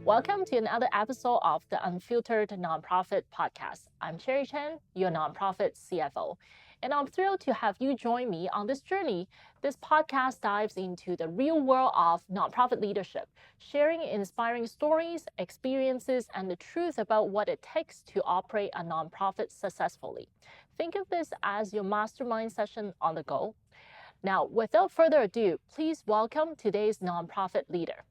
Welcome to another episode of the Unfiltered Nonprofit Podcast. I'm Cherry Chen, your nonprofit CFO, and I'm thrilled to have you join me on this journey. This podcast dives into the real world of nonprofit leadership, sharing inspiring stories, experiences, and the truth about what it takes to operate a nonprofit successfully. Think of this as your mastermind session on the go. Now, without further ado, please welcome today's nonprofit leader.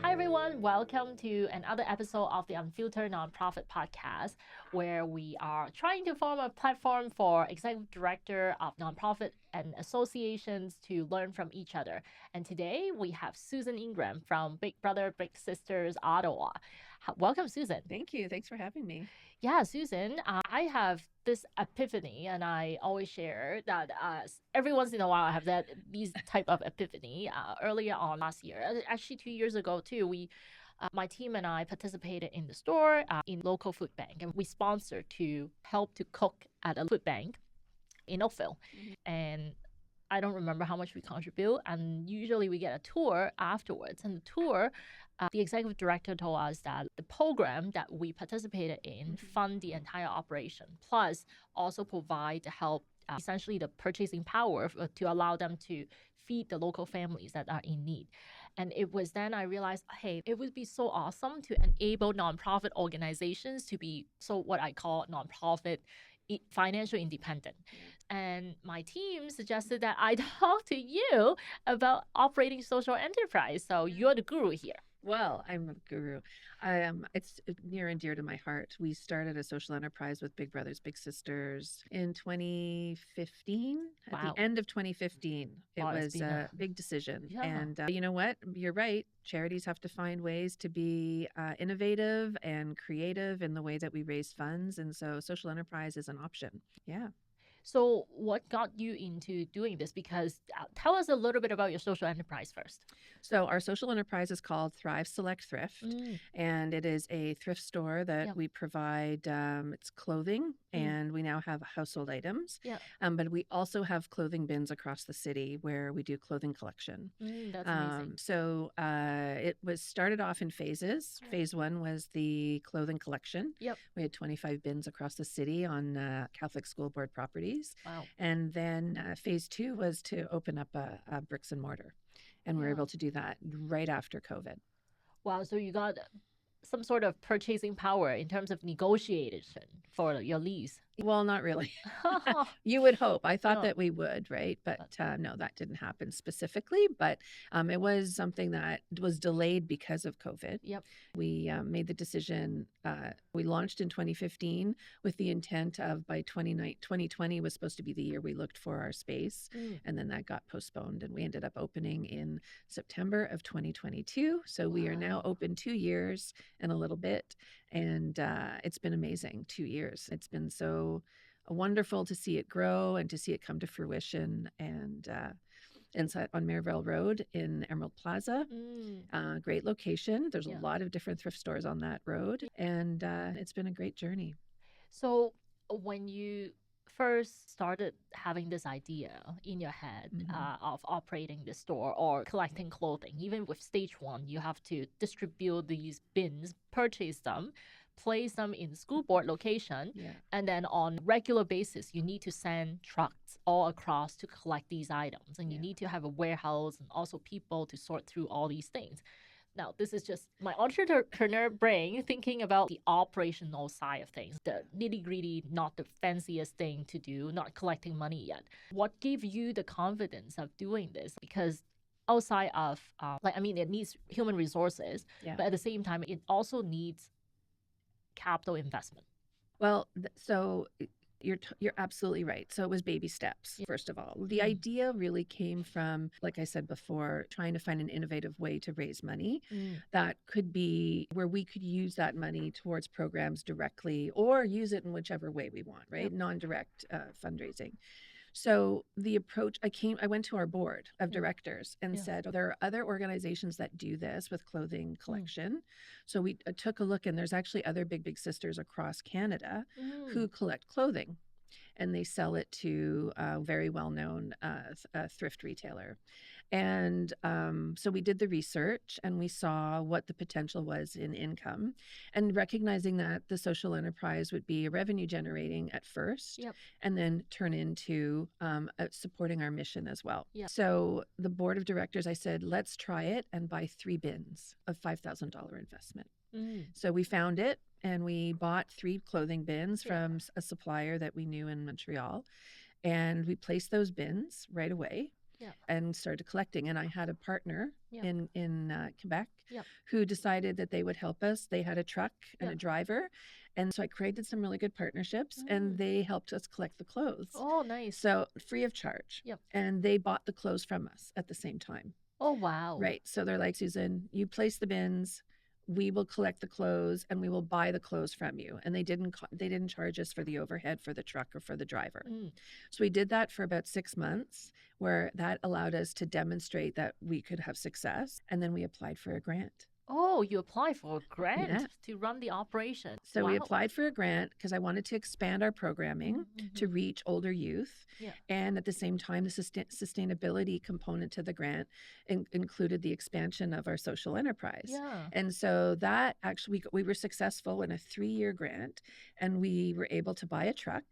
Hi, everyone. Welcome to another episode of the Unfiltered Nonprofit Podcast, where we are trying to form a platform for executive director of nonprofit and associations to learn from each other. And today we have Susan Ingram from Big Brother, Big Sisters, Ottawa. Welcome, Susan. Thank you. Thanks for having me. Yeah, Susan, I have this epiphany, and I always share that every once in a while I have these type of epiphany. Earlier on last year, actually 2 years ago too, my team and I participated in the store in local food bank, and we sponsored to help to cook at a food bank in Oakville. And I don't remember how much we contribute, and usually we get a tour afterwards. And the tour, the executive director told us that the program that we participated in fund the entire operation, plus also provide the help, essentially the purchasing power to allow them to feed the local families that are in need. And it was then I realized, hey, it would be so awesome to enable nonprofit organizations to be what I call nonprofit financial independent. And my team suggested that I talk to you about operating social enterprise. So you're the guru here. Well, I'm a guru. It's near and dear to my heart. We started a social enterprise with Big Brothers, Big Sisters in 2015. Wow. At the end of 2015, it was a big decision. Yeah. And you know what? You're right. Charities have to find ways to be innovative and creative in the way that we raise funds. And so social enterprise is an option. Yeah. So what got you into doing this? Because tell us a little bit about your social enterprise first. So our social enterprise is called Select Thrift, and it is a thrift store that we provide, it's clothing, and we now have household items. But we also have clothing bins across the city where we do clothing collection. That's amazing. So it was started off in phases. Phase one was the clothing collection. We had 25 bins across the city on Catholic school board properties. Wow. And then phase two was to open up a bricks and mortar. And we were able to do that right after COVID. Wow. So you got some sort of purchasing power in terms of negotiation for your lease. Well, not really. You would hope. I thought that we would, right? But no, that didn't happen specifically. But it was something that was delayed because of COVID. We made the decision. We launched in 2015 with the intent of by 2020 was supposed to be the year we looked for our space. And then that got postponed. And we ended up opening in September of 2022. So we are now open 2 years and a little bit. And it's been amazing 2 years. It's been so wonderful to see it grow and to see it come to fruition. And inside on Merivale Road in Emerald Plaza, great location. There's a lot of different thrift stores on that road. And it's been a great journey. So when you first started having this idea in your head of operating the store or collecting clothing, even with stage one, you have to distribute these bins, purchase them, place them in school board location, and then on regular basis, you need to send trucks all across to collect these items, and you need to have a warehouse and also people to sort through all these things. Now, this is just my entrepreneur brain thinking about the operational side of things, the nitty-gritty, not the fanciest thing to do, not collecting money yet. What gave you the confidence of doing this? Because outside of, it needs human resources, but at the same time, it also needs capital investment. Well, so you're absolutely right. So it was baby steps, first of all. The idea really came from, like I said before, trying to find an innovative way to raise money that could be where we could use that money towards programs directly or use it in whichever way we want, right? Non-direct fundraising. So the approach, I went to our board of directors and said, there are other organizations that do this with clothing collection. So we took a look, and there's actually other big sisters across Canada who collect clothing, and they sell it to a very well-known thrift retailer. And so we did the research, and we saw what the potential was in income, and recognizing that the social enterprise would be revenue generating at first, and then turn into supporting our mission as well. So the board of directors, I said, let's try it and buy 3 bins of $5,000 investment. So we found it, and we bought 3 clothing bins from a supplier that we knew in Montreal, and we placed those bins right away. And started collecting. And I had a partner in Quebec who decided that they would help us. They had a truck and a driver. And so I created some really good partnerships, and they helped us collect the clothes. Oh, nice. So free of charge. And they bought the clothes from us at the same time. Oh, wow. Right. So they're like, Susan, you place the bins, we will collect the clothes, and we will buy the clothes from you. And they didn't charge us for the overhead for the truck or for the driver. So we did that for about 6 months, where that allowed us to demonstrate that we could have success. And then we applied for a grant. Oh, you applied for a grant to run the operation. So we applied for a grant because I wanted to expand our programming to reach older youth. And at the same time, the sustainability component to the grant included the expansion of our social enterprise. And so that actually, we were successful in a 3-year grant, and we were able to buy a truck.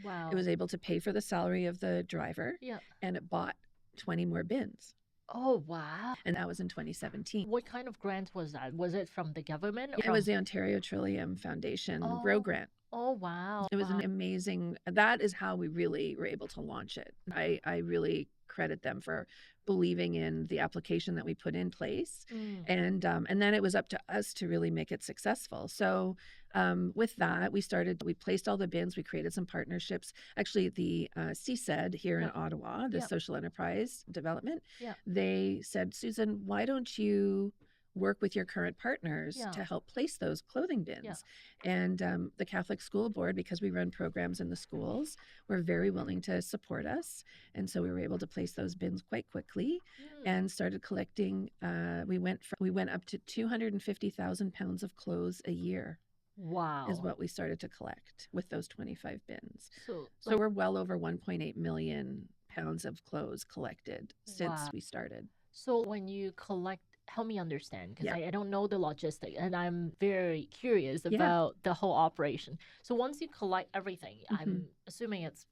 Wow. It was able to pay for the salary of the driver. And it bought 20 more bins. Oh, wow. And that was in 2017. What kind of grant was that? Was it from the government? It was the Ontario Trillium Foundation Grow Grant. Oh, wow. It was an amazing, that is how we really were able to launch it. I really credit them for believing in the application that we put in place. And then it was up to us to really make it successful. So with that, we placed all the bins, we created some partnerships. Actually, the CSED here in Ottawa, the Social Enterprise Development, they said, Susan, why don't you work with your current partners to help place those clothing bins? And the Catholic School Board, because we run programs in the schools, were very willing to support us. And so we were able to place those bins quite quickly and started collecting. We went up to 250,000 pounds of clothes a year. Wow. Is what we started to collect with those 25 bins. So we're well over 1.8 million pounds of clothes collected since we started. So when you collect, help me understand, because I don't know the logistics, and I'm very curious about the whole operation. So once you collect everything, I'm assuming it's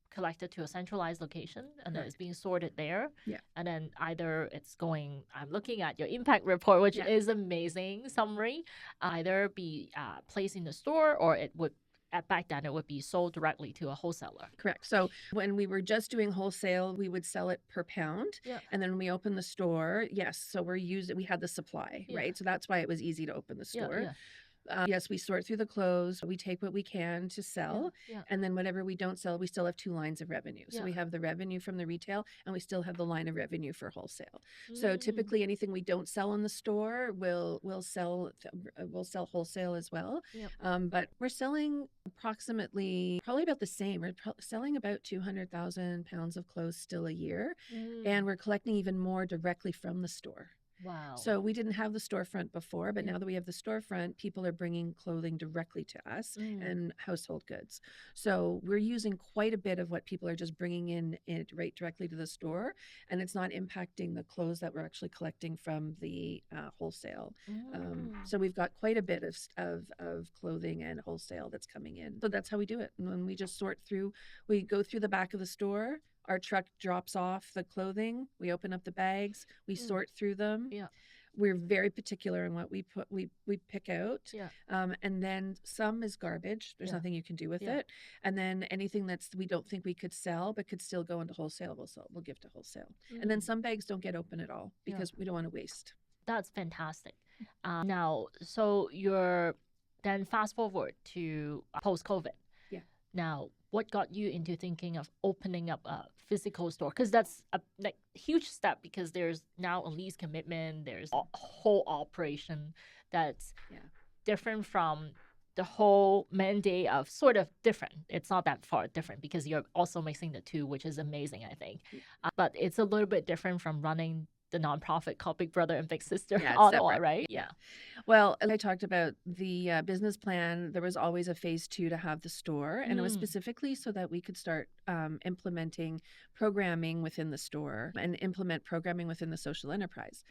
collected to a centralized location, and then it's being sorted there. And then either it's going, I'm looking at your impact report, which is amazing summary, either be placed in the store, or it would, back then, it would be sold directly to a wholesaler. Correct. So when we were just doing wholesale, we would sell it per pound. And then when we opened the store, so we had the supply, right? So that's why it was easy to open the store. Yes, we sort through the clothes. We take what we can to sell. And then whatever we don't sell, we still have 2 lines of revenue. So we have the revenue from the retail, and we still have the line of revenue for wholesale. So typically anything we don't sell in the store, we'll sell wholesale as well. But we're selling approximately, probably about the same. We're selling about 200,000 pounds of clothes still a year. And we're collecting even more directly from the store. Wow. So we didn't have the storefront before, but now that we have the storefront, people are bringing clothing directly to us and household goods. So we're using quite a bit of what people are just bringing in right directly to the store, and it's not impacting the clothes that we're actually collecting from the wholesale. So we've got quite a bit of clothing and wholesale that's coming in. So that's how we do it. And when we just sort through, we go through the back of the store. Our truck drops off the clothing. We open up the bags. We sort through them. We're very particular in what we pick out. And then some is garbage. There's nothing you can do with it. And then anything we don't think we could sell but could still go into wholesale, we'll give to wholesale. And then some bags don't get open at all because we don't want to waste. That's fantastic. Now, so then fast forward to post-COVID. Now, what got you into thinking of opening up a physical store? Because that's a huge step, because there's now a lease commitment, there's a whole operation that's different from the whole mandate of sort of different. It's not that far different because you're also mixing the two, which is amazing, I think. But it's a little bit different from running the nonprofit called Big Brother and Big Sister Ottawa, separate. right? Yeah. Well, I talked about the business plan. There was always a phase 2 to have the store, and it was specifically so that we could start implementing programming within the store and implement programming within the social enterprise.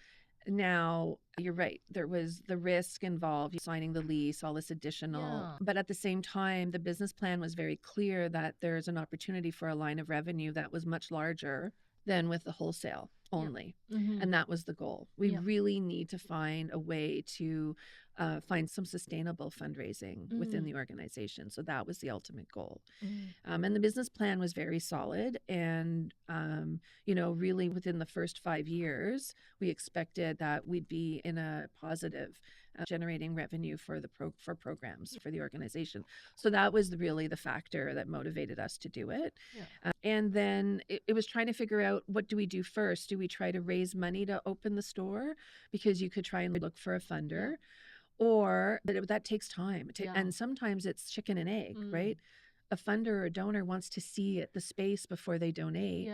Now, you're right. There was the risk involved, signing the lease, all this additional. But at the same time, the business plan was very clear that there's an opportunity for a line of revenue that was much larger than with the wholesale only. And that was the goal. We really need to find a way to find some sustainable fundraising within the organization. So that was the ultimate goal. And the business plan was very solid. And, really within the first 5 years, we expected that we'd be in a positive generating revenue for the programs for the organization. So that was really the factor that motivated us to do it. And then it was trying to figure out, what do we do first? Do we try to raise money to open the store? Because you could try and look for a funder. Or that takes time. And sometimes it's chicken and egg, right? A funder or a donor wants to see the space before they donate.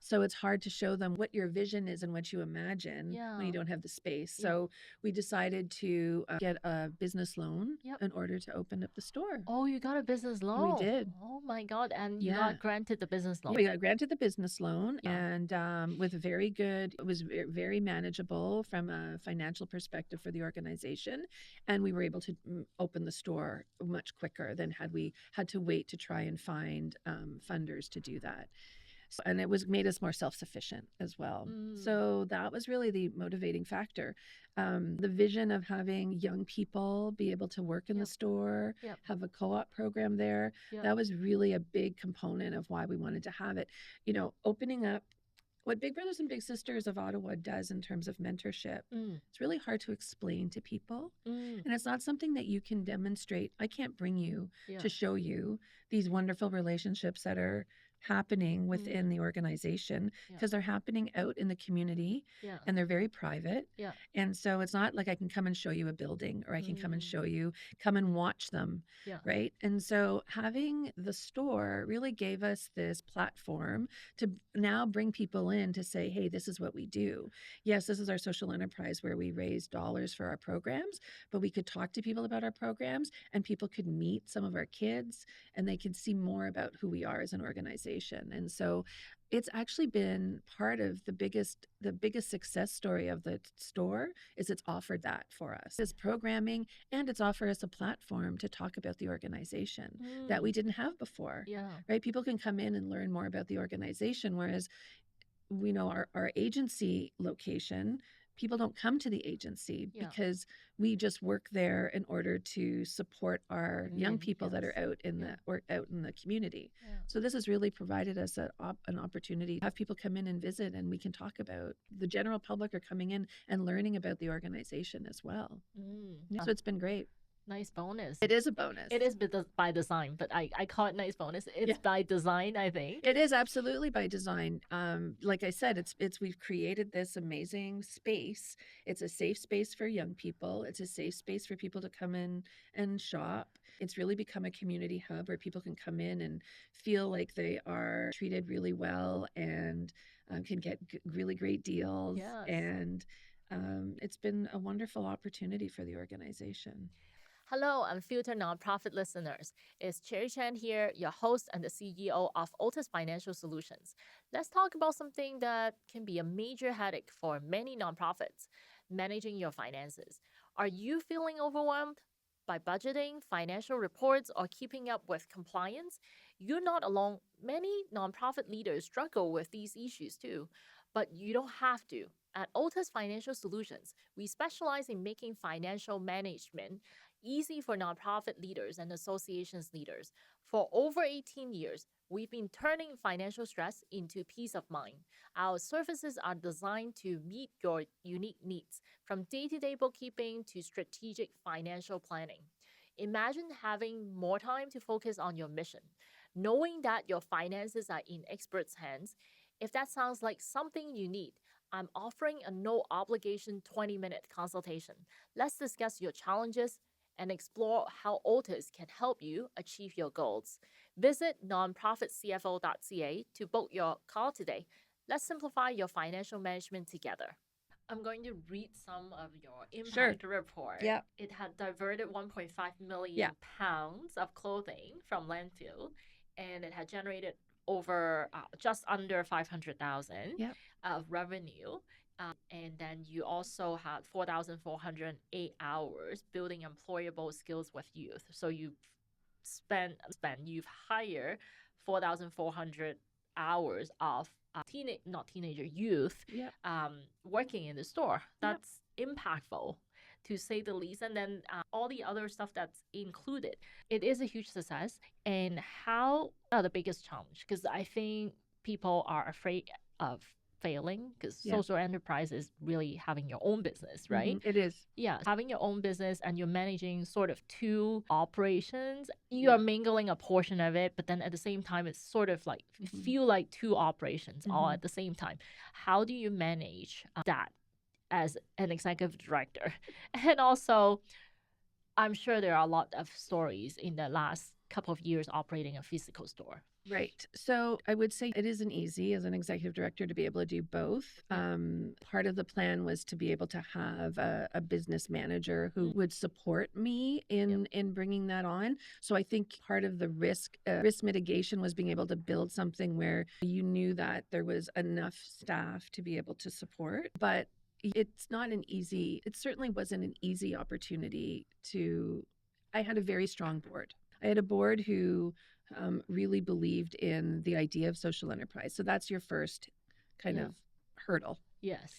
So it's hard to show them what your vision is and what you imagine when you don't have the space. So we decided to get a business loan in order to open up the store. Oh, you got a business loan? We did. Oh my God. And you got granted the business loan? We got granted the business loan, and with it was very manageable from a financial perspective for the organization. And we were able to open the store much quicker than had we had to wait to try and find funders to do that. And it made us more self-sufficient as well. So that was really the motivating factor. The vision of having young people be able to work in the store, have a co-op program there, that was really a big component of why we wanted to have it. Opening up what Big Brothers and Big Sisters of Ottawa does in terms of mentorship, it's really hard to explain to people. And it's not something that you can demonstrate. I can't bring you to show you these wonderful relationships that are happening within the organization, because they're happening out in the community and they're very private. And so it's not like I can come and show you a building, or I can come and watch them. Right. And so having the store really gave us this platform to now bring people in to say, hey, this is what we do. Yes, this is our social enterprise where we raise dollars for our programs, but we could talk to people about our programs, and people could meet some of our kids, and they could see more about who we are as an organization. And so it's actually been part of the biggest success story of the store is it's offered that for us. It's programming, and it's offered us a platform to talk about the organization that we didn't have before. Right? People can come in and learn more about the organization, whereas we know our agency location, people don't come to the agency because we just work there in order to support our young people that are out in the community. So this has really provided us an opportunity to have people come in and visit, and we can talk about, the general public are coming in and learning about the organization as well. So it's been great. Nice bonus. It is a bonus. It is by design, but I call it nice bonus. It's by design, I think. It is absolutely by design. Like I said, we've created this amazing space. It's a safe space for young people. It's a safe space for people to come in and shop. It's really become a community hub where people can come in and feel like they are treated really well and can get really great deals. And it's been a wonderful opportunity for the organization. Hello, Unfiltered Nonprofit listeners. It's Cherry Chan here, your host and the CEO of Otis Financial Solutions. Let's talk about something that can be a major headache for many nonprofits: managing your finances. Are you feeling overwhelmed by budgeting, financial reports, or keeping up with compliance? You're not alone. Many nonprofit leaders struggle with these issues too, but you don't have to. At Otis Financial Solutions, we specialize in making financial management easy for nonprofit leaders and associations leaders. For over 18 years, we've been turning financial stress into peace of mind. Our services are designed to meet your unique needs, from day-to-day bookkeeping to strategic financial planning. Imagine having more time to focus on your mission, knowing that your finances are in experts' hands. If that sounds like something you need, I'm offering a no-obligation 20-minute consultation. Let's discuss your challenges and explore how Otis can help you achieve your goals. Visit nonprofitcfo.ca to book your call today. Let's simplify your financial management together. I'm going to read some of your impact report. Yeah. It had diverted 1.5 million pounds of clothing from landfill, and it had generated over just under 500,000 of revenue. And then you also had 4,408 hours building employable skills with youth. So you've you've hired 4,400 hours of youth working in the store. That's impactful, to say the least. And then all the other stuff that's included. It is a huge success. And how are the biggest challenge? Because I think people are afraid of failing, because social enterprise is really having your own business, right? It is. Yeah, having your own business and you're managing sort of two operations. You are mingling a portion of it, but then at the same time, it's sort of like feel like two operations all at the same time. How do you manage that as an executive director? And also, I'm sure there are a lot of stories in the last couple of years operating a physical store. Right. So I would say it isn't easy as an executive director to be able to do both. Part of the plan was to be able to have a business manager who would support me in bringing that on. So I think part of the risk mitigation was being able to build something where you knew that there was enough staff to be able to support. But it certainly wasn't an easy opportunity I had a very strong board. I had a board who really believed in the idea of social enterprise. So that's your first kind of hurdle. Yes.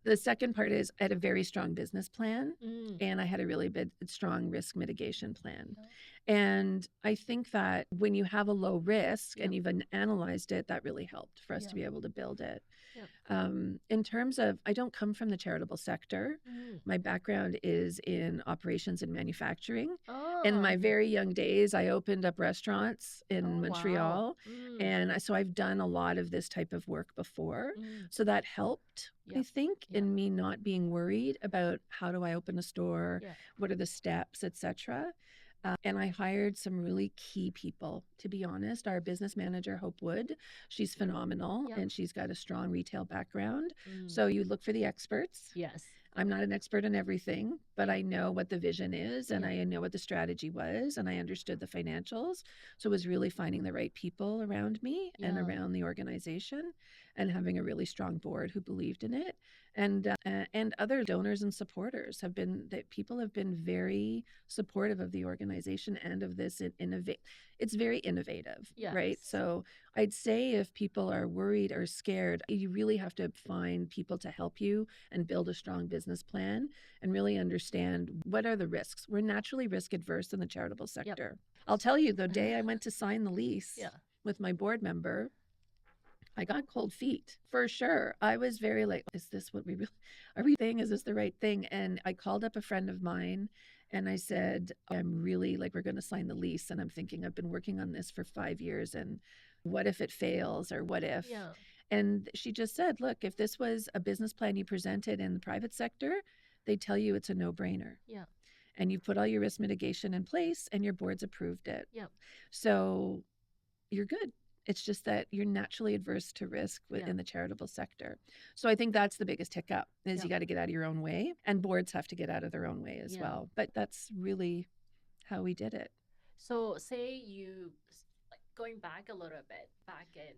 The second part is I had a very strong business plan and I had a really strong risk mitigation plan. And I think that when you have a low risk and you've analyzed it, that really helped for us to be able to build it. In terms of, I don't come from the charitable sector. My background is in operations and manufacturing. In my very young days, I opened up restaurants in Montreal. And so I've done a lot of this type of work before. So that helped, I think, in me not being worried about how do I open a store, what are the steps, etc. And I hired some really key people, to be honest. Our business manager, Hope Wood, she's phenomenal and she's got a strong retail background. So you look for the experts. Yes. I'm not an expert in everything, but I know what the vision is and I know what the strategy was and I understood the financials. So it was really finding the right people around me and around the organization and having a really strong board who believed in it. And other donors and supporters people have been very supportive of the organization and of this it's very innovative, right? So I'd say if people are worried or scared, you really have to find people to help you and build a strong business plan and really understand what are the risks. We're naturally risk adverse in the charitable sector. I'll tell you, the day I went to sign the lease with my board member, I got cold feet for sure. I was very like, is this what are we saying? Is this the right thing? And I called up a friend of mine and I said, I'm really we're going to sign the lease. And I'm thinking I've been working on this for 5 years. And what if it fails or what if? And she just said, look, if this was a business plan you presented in the private sector, they'd tell you it's a no-brainer. And you put all your risk mitigation in place and your board's approved it. So you're good. It's just that you're naturally adverse to risk in the charitable sector. So I think that's the biggest hiccup is you got to get out of your own way and boards have to get out of their own way as well. But that's really how we did it. So say going back a little bit, back in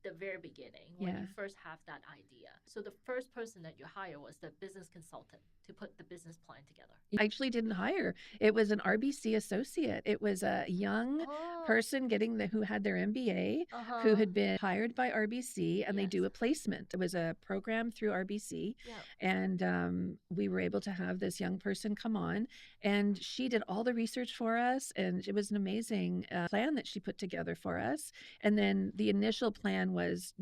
the very beginning when you first have that idea. So the first person that you hire was the business consultant to put the business plan together. I actually didn't hire. It was an RBC associate. It was a young person who had their MBA, who had been hired by RBC, and they do a placement. It was a program through RBC, and we were able to have this young person come on, and she did all the research for us, and it was an amazing plan that she put together for us. And then the initial plan was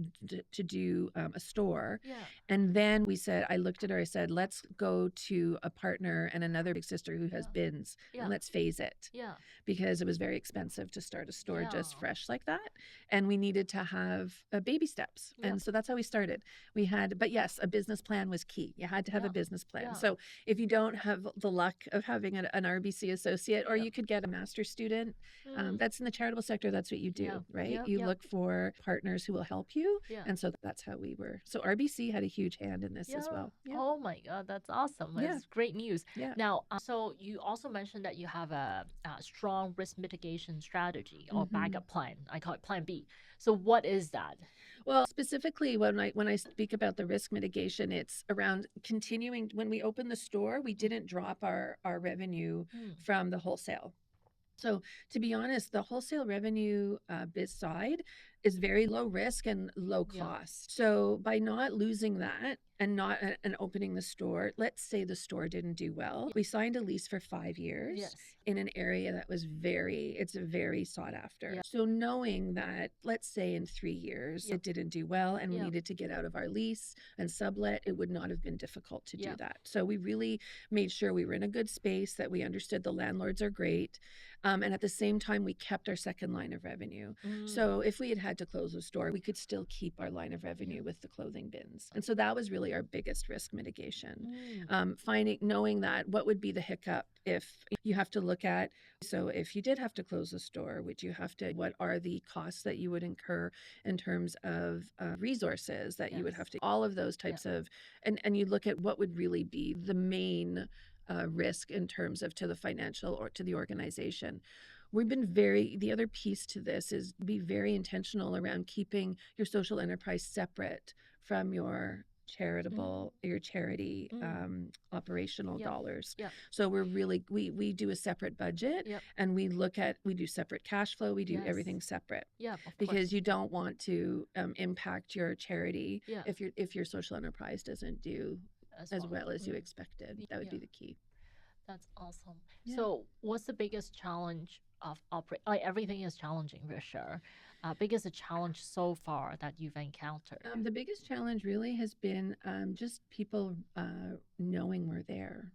to do a store. Yeah. And then I looked at her, I said, let's go to a partner and another big sister who has bins and let's phase it. Yeah. Because it was very expensive to start a store just fresh like that. And we needed to have baby steps. And so that's how we started. But yes, a business plan was key. You had to have a business plan. So if you don't have the luck of having an RBC associate, or you could get a master's student, that's in the charitable sector. That's what you do, right? You look for partners who will help you. And so that's how we were. So RBC had a huge hand in this as well. Oh my God, that's awesome. That's great news. Now, so you also mentioned that you have a strong risk mitigation strategy or backup plan. I call it Plan B. So what is that? Well, specifically when I speak about the risk mitigation, it's around continuing. When we opened the store, we didn't drop our revenue from the wholesale. So to be honest, the wholesale revenue biz side is very low risk and low cost. So by not losing that and opening the store, let's say the store didn't do well. We signed a lease for 5 years in an area that was it's very sought after. So knowing that, let's say in 3 years, it didn't do well and we needed to get out of our lease and sublet, it would not have been difficult to do that. So we really made sure we were in a good space, that we understood the landlords are great. And at the same time, we kept our second line of revenue. So if we had to close the store, we could still keep our line of revenue with the clothing bins. And so that was really our biggest risk mitigation. Knowing that, what would be the hiccup if you have to look at, so if you did have to close the store, what are the costs that you would incur in terms of resources that you would have to, all of those types of, and you look at what would really be the main risk in terms of to the financial or to the organization. We've been the other piece to this is be very intentional around keeping your social enterprise separate from your charity operational dollars. So we're really, we do a separate budget and we do separate cash flow. We do everything separate. Because you don't want to impact your charity if your social enterprise doesn't do as well as you expected. That would be the key. That's awesome. So what's the biggest challenge of operating? Everything is challenging for sure. Biggest challenge so far that you've encountered? The biggest challenge really has been just people knowing we're there.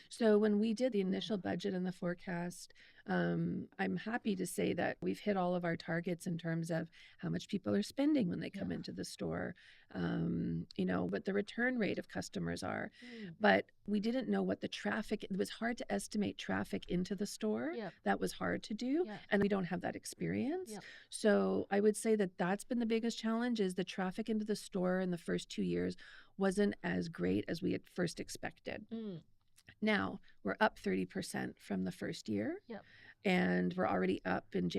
So when we did the initial budget and the forecast, I'm happy to say that we've hit all of our targets in terms of how much people are spending when they come into the store, what the return rate of customers are. But we didn't know what the traffic, it was hard to estimate traffic into the store. That was hard to do. And we don't have that experience. So I would say that that's been the biggest challenge, is the traffic into the store in the first 2 years wasn't as great as we had first expected. Now we're up 30% from the first year. And we're already up in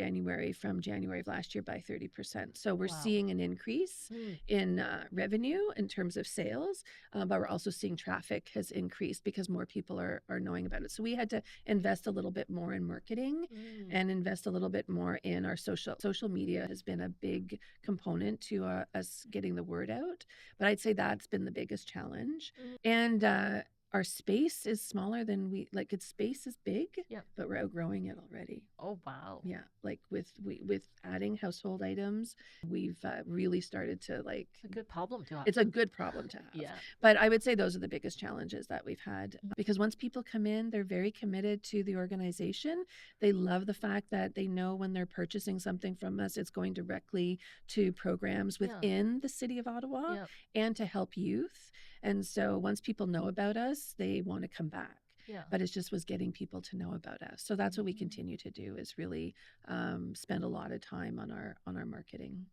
from January of last year by 30%. So we're seeing an increase in revenue in terms of sales, but we're also seeing traffic has increased because more people are knowing about it. So we had to invest a little bit more in marketing and invest a little bit more in our social media has been a big component to us getting the word out. But I'd say that's been the biggest challenge. And our space is smaller than its space is big, but we're outgrowing it already. Oh, wow. Yeah. Like with adding household items, we've really started to It's a good problem to have. It's a good problem to have. But I would say those are the biggest challenges that we've had, because once people come in, they're very committed to the organization. They love the fact that they know when they're purchasing something from us, it's going directly to programs within the city of Ottawa and to help youth. And so once people know about us, they want to come back. But it just was getting people to know about us. So that's what we continue to do, is really spend a lot of time on our marketing.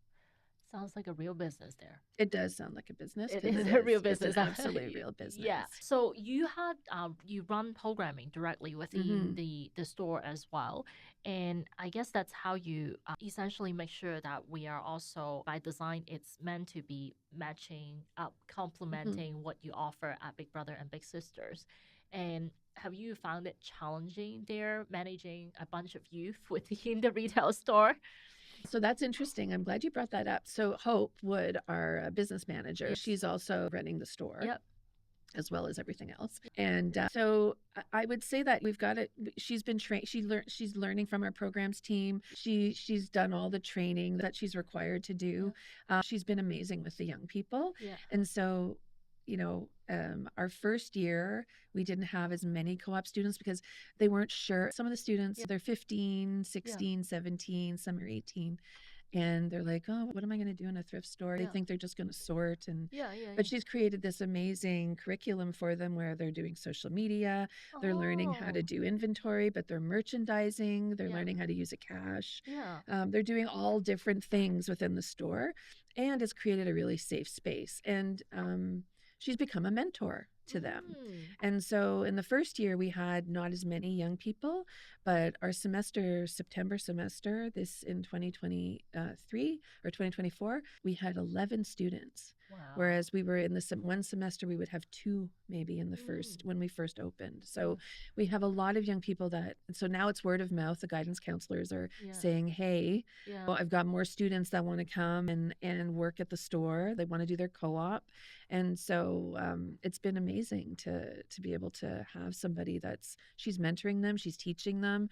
Sounds like a real business there. It does sound like a business. It is a real business. It's an absolutely real business. So you had you run programming directly within the store as well, and I guess that's how you essentially make sure that we are also, by design, it's meant to be matching up, complementing what you offer at Big Brother and Big Sisters. And have you found it challenging there, managing a bunch of youth within the retail store? So that's interesting. I'm glad you brought that up. So Hope Wood, our business manager, she's also running the store. as well as everything else. And so I would say that we've got it. She's been trained. She's learning from our programs team. She's done all the training that she's required to do. She's been amazing with the young people. And so, our first year, we didn't have as many co-op students because they weren't sure. Some of the students, they're 15, 16, 17, some are 18. And they're like, oh, what am I going to do in a thrift store? They think they're just going to sort. But she's created this amazing curriculum for them where they're doing social media. They're learning how to do inventory, but they're merchandising. They're learning how to use a cash. They're doing all different things within the store, and it's created a really safe space. And she's become a mentor to them. And so in the first year, we had not as many young people, but our September semester, this in 2023 or 2024, we had 11 students. Wow. Whereas we were in the one semester, we would have 2 maybe in the first, when we first opened. So we have a lot of young people so now it's word of mouth. The guidance counselors are saying, hey, well, I've got more students that want to come and work at the store. They want to do their co-op. And so it's been amazing to be able to have somebody she's mentoring them, she's teaching them.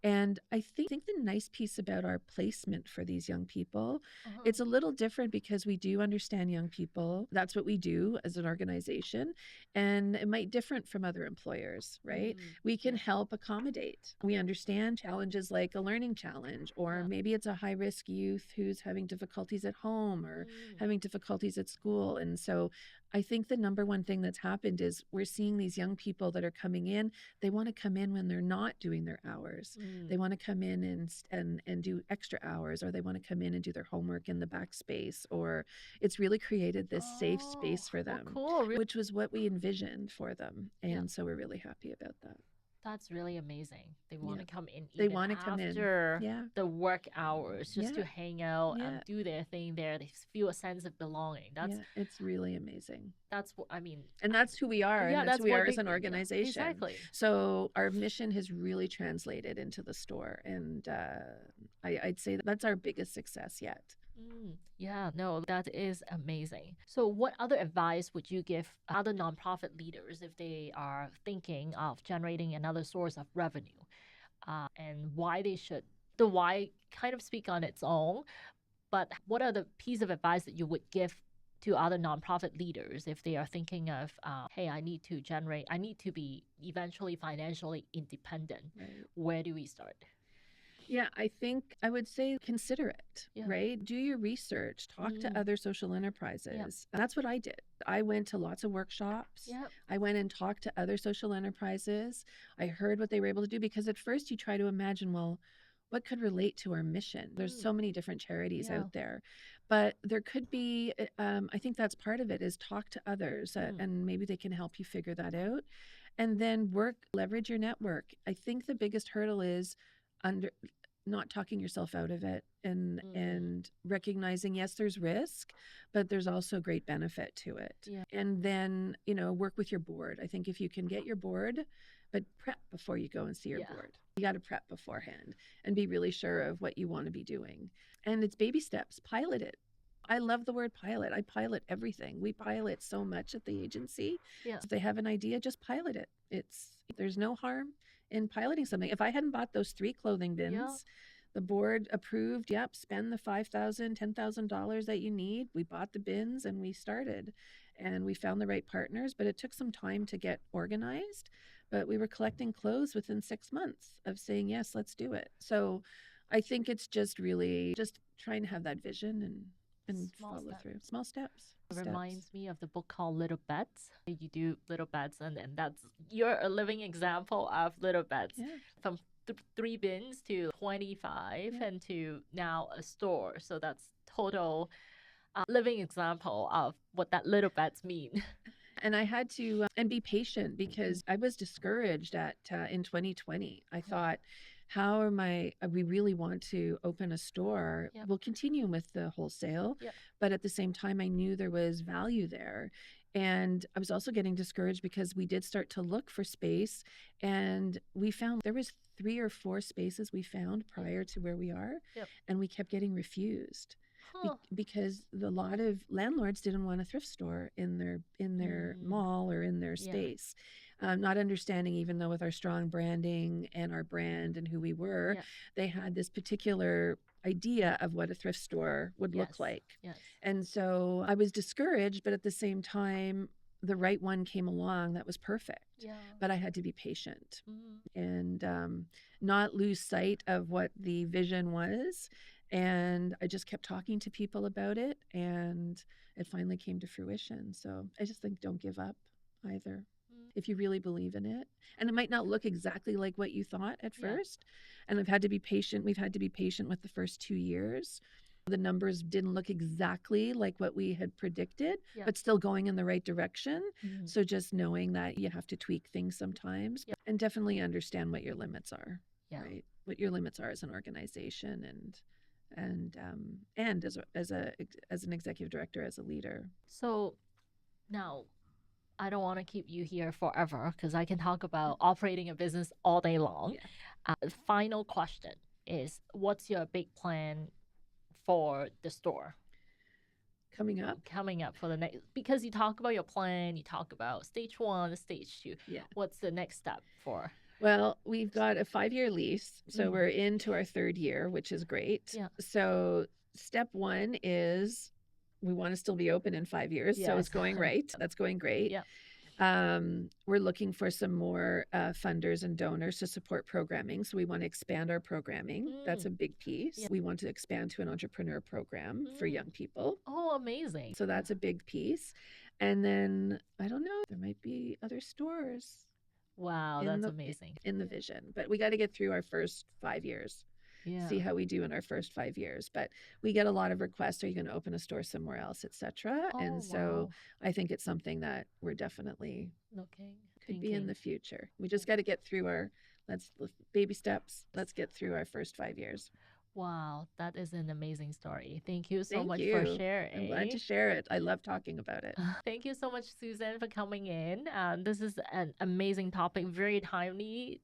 And I think the nice piece about our placement for these young people, it's a little different because we do understand young people. That's what we do as an organization. And it might different from other employers, right? We can help accommodate. We understand challenges like a learning challenge, or maybe it's a high-risk youth who's having difficulties at home or having difficulties at school. And so I think the number one thing that's happened is we're seeing these young people that are coming in. They want to come in when they're not doing their hours. They want to come in and do extra hours, or they want to come in and do their homework in the back space, or it's really created this safe space for them, which was what we envisioned for them. And so we're really happy about that. That's really amazing. They want to come in they want to come after the work hours just to hang out and do their thing there. They feel a sense of belonging. It's really amazing. That's what I mean. And that's who we are. And that's who we are as an organization. Exactly. So our mission has really translated into the store. And I'd say that's our biggest success yet. Yeah, no, that is amazing. So what other advice would you give other nonprofit leaders if they are thinking of generating another source of revenue, and why they should? The why kind of speak on its own, but what are the piece of advice that you would give to other nonprofit leaders if they are thinking of, hey, I need to be eventually financially independent. Right. Where do we start? Yeah, I think I would say consider it, right? Do your research, talk to other social enterprises. That's what I did. I went to lots of workshops. I went and talked to other social enterprises. I heard what they were able to do, because at first you try to imagine, well, what could relate to our mission? There's so many different charities out there, but there could be, I think that's part of it, is talk to others and maybe they can help you figure that out. And then leverage your network. I think the biggest hurdle is not talking yourself out of it and recognizing, yes, there's risk, but there's also great benefit to it. And then, work with your board. I think if you can get your board, but prep before you go and see your board. You got to prep beforehand and be really sure of what you want to be doing. And it's baby steps. Pilot it. I love the word pilot. I pilot everything. We pilot so much at the agency. If they have an idea, just pilot it. There's no harm in piloting something. If I hadn't bought those 3 clothing bins, the board approved, spend the $5,000, $10,000 that you need. We bought the bins and we started, and we found the right partners, but it took some time to get organized. But we were collecting clothes within 6 months of saying, yes, let's do it. So I think it's just really just trying to have that vision and follow through. Small steps. It reminds me of the book called Little Bets. You do little bets, and you're a living example of little bets. From 3 bins to 25 and to now a store. So that's total living example of what that little bets mean. And I had to and be patient, because I was discouraged in 2020. I thought, we really want to open a store. We'll continue with the wholesale, but at the same time, I knew there was value there. And I was also getting discouraged because we did start to look for space, and we found there was 3 or 4 spaces we found prior to where we are, and we kept getting refused. because a lot of landlords didn't want a thrift store in their mall or in their space. Not understanding, even though with our strong branding and our brand and who we were, they had this particular idea of what a thrift store would look like. And so I was discouraged, but at the same time, the right one came along that was perfect. But I had to be patient and not lose sight of what the vision was. And I just kept talking to people about it, and it finally came to fruition. So I just think don't give up either. If you really believe in it. And it might not look exactly like what you thought at first. And I've had to be patient. We've had to be patient with the first 2 years. The numbers didn't look exactly like what we had predicted, but still going in the right direction. So just knowing that you have to tweak things sometimes and definitely understand what your limits are, right? What your limits are as an organization and as an executive director, as a leader. So now, I don't want to keep you here forever because I can talk about operating a business all day long. Final question is, what's your big plan for the store? Coming up for the next, because you talk about your plan, you talk about stage 1, stage 2. What's the next step for? Well, we've got a 5-year lease, so we're into our 3rd year, which is great. So step 1 is we want to still be open in 5 years. So it's going right. That's going great. We're looking for some more funders and donors to support programming. So we want to expand our programming. That's a big piece. We want to expand to an entrepreneur program for young people. Oh, amazing. So that's a big piece. And then, I don't know, there might be other stores. Wow, that's amazing. In the vision. But we got to get through our first 5 years. See how we do in our first 5 years. But we get a lot of requests, are you going to open a store somewhere else, etc. And so I think it's something that we're definitely could be in the future. We just got to get through our baby steps. Let's get through our first 5 years. Wow, that is an amazing story. Thank you so much for sharing. I'm glad to share it. I love talking about it. Thank you so much, Susan, for coming in. This is an amazing topic, very timely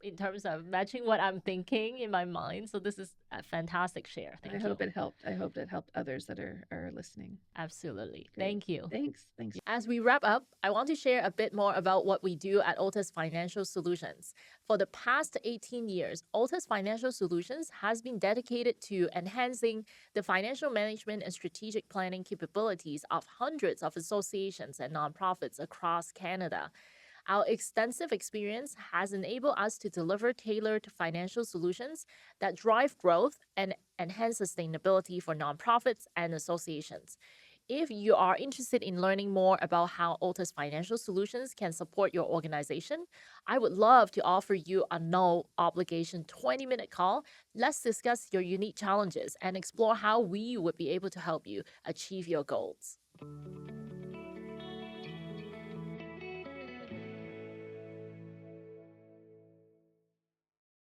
in terms of matching what I'm thinking in my mind. So this is a fantastic share. Thank you. I hope it helped. I hope it helped others that are listening. Absolutely. Great. Thank you. Thanks. As we wrap up, I want to share a bit more about what we do at Otis Financial Solutions. For the past 18 years, Otis Financial Solutions has been dedicated to enhancing the financial management and strategic planning capabilities of hundreds of associations and nonprofits across Canada. Our extensive experience has enabled us to deliver tailored financial solutions that drive growth and enhance sustainability for nonprofits and associations. If you are interested in learning more about how Otis Financial Solutions can support your organization, I would love to offer you a no-obligation 20-minute call. Let's discuss your unique challenges and explore how we would be able to help you achieve your goals.